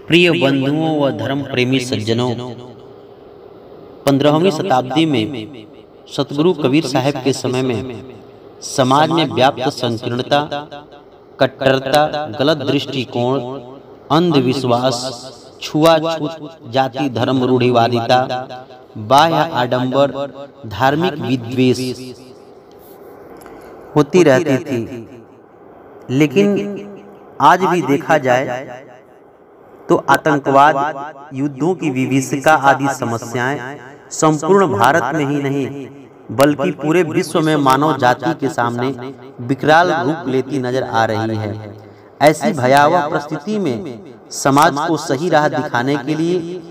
प्रिय बंधुओं व धर्म प्रेमी सज्जनों, 15वीं शताब्दी में सतगुरु कबीर साहब के समय में समाज में व्याप्त संकीर्णता, कट्टरता, गलत दृष्टिकोण, अंधविश्वास, छुआछूत, जाति धर्म रूढ़िवादिता, बाह्य आडंबर, धार्मिक विद्वेष होती रहती थी। लेकिन आज भी देखा जाए तो आतंकवाद, युद्धों की विभीषिका आदि समस्याएं संपूर्ण भारत में ही नहीं बल्कि पूरे विश्व में मानव जाति के सामने विकराल रूप लेती नजर आ रही है। ऐसी भयावह परिस्थिति में समाज को सही राह दिखाने के लिए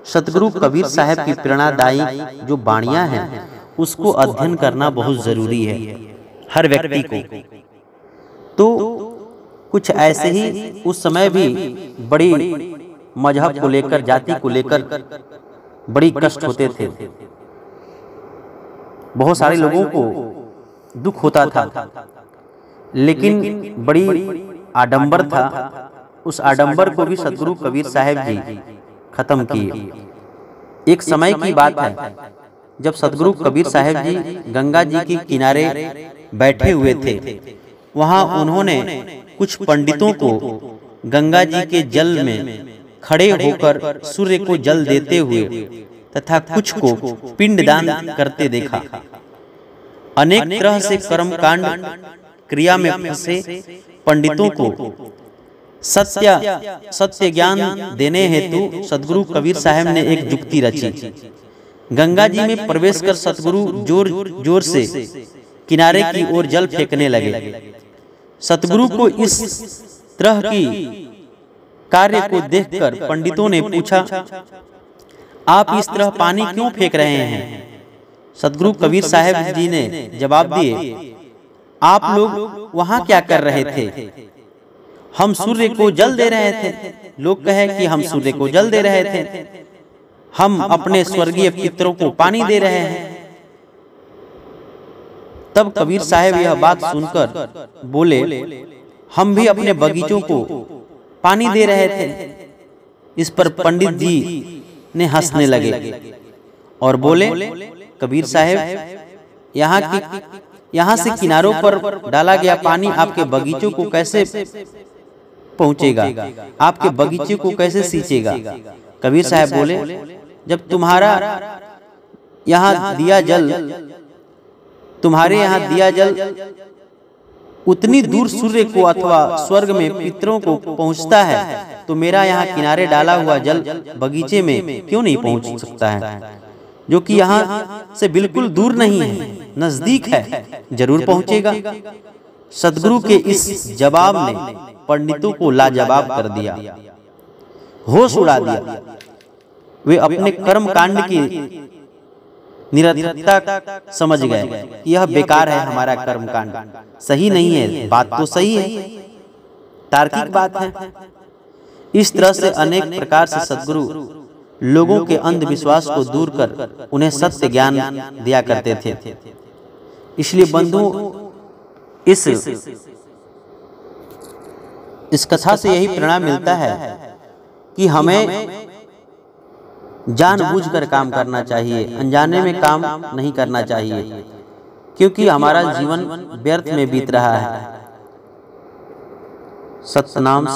सतगुरु कबीर साहब की प्रेरणादायी जो वाणियां हैं उसको अध्ययन करना बहुत जरूरी है हर व्यक्ति को। तो कुछ ऐसे ही उस समय भी बड़ी मजहब को लेकर, जाति को लेकर बड़ी कष्ट होते थे। बहुत सारे लोगों को दुख होता था, लेकिन बड़ी आडंबर था। उस आडंबर को भी सतगुरु कबीर साहब जी खत्म किए। एक समय की बात है जब सतगुरु कबीर साहब जी गंगा जी के किनारे बैठे हुए थे। वहां उन्होंने कुछ पंडितों को गंगा जी के जल में खड़े होकर सूर्य को जल देते हुए तथा कुछ को पिंडदान करते देखा। अनेक तरह से कर्मकांड क्रिया में फंसे पंडितों को सत्य ज्ञान देने हेतु सतगुरु कबीर साहब ने एक जुक्ति रची। गंगा जी में प्रवेश कर सतगुरु जोर जोर से किनारे की ओर जल फेंकने लगे। सतगुरु को इस तरह की कार्य को देखकर पंडितों ने पूछा, आप इस तरह पानी क्यों फेंक रहे हैं? सतगुरु कबीर साहब जी ने जवाब दिए, आप लोग वहां क्या कर रहे थे? हम सूर्य को जल दे रहे थे। लोग कहे कि हम सूर्य को जल दे रहे थे, हम अपने स्वर्गीय पितरों को पानी दे रहे हैं। तब कबीर साहब यह बात सुनकर बोले, हम भी अपने बगीचों को पानी दे रहे थे। इस पर पंडित जी ने हंसने लगे और बोले, कबीर साहब, यहाँ से किनारों पर डाला गया पानी आपके बगीचों को कैसे पहुंचेगा? आपके बगीचे को कैसे सींचेगा? कबीर साहब बोले, जब तुम्हारे यहाँ दिया जल उतनी दूर सूर्य को अथवा स्वर्ग में पितरों को पहुँचता है, तो मेरा यहाँ किनारे डाला हुआ जल बगीचे में क्यों नहीं पहुँच सकता है? जो कि यहाँ से बिल्कुल दूर नहीं है, नजदीक है, जरूर पहुँचेगा। सतगुरु के इस जवाब ने पंडितों को लाजवाब कर दिया, होश उड़ा दिया। वे अपने कर्म कांड की निरर्थकता समझ गए कि यह बेकार है, हमारा कर्म कांड सही नहीं है। बात तो सही है, तार्किक बात है। इस तरह से अनेक प्रकार से सतगुरु लोगों के अंधविश्वास को दूर कर उन्हें सत्य ज्ञान दिया करते थे। इसलिए बंधु, इस कथा से यही प्रेरणा मिलता है कि हमें जानबूझकर काम करना चाहिए, अनजाने में काम नहीं करना चाहिए, क्योंकि हमारा जीवन व्यर्थ में बीत रहा है। सतनाम।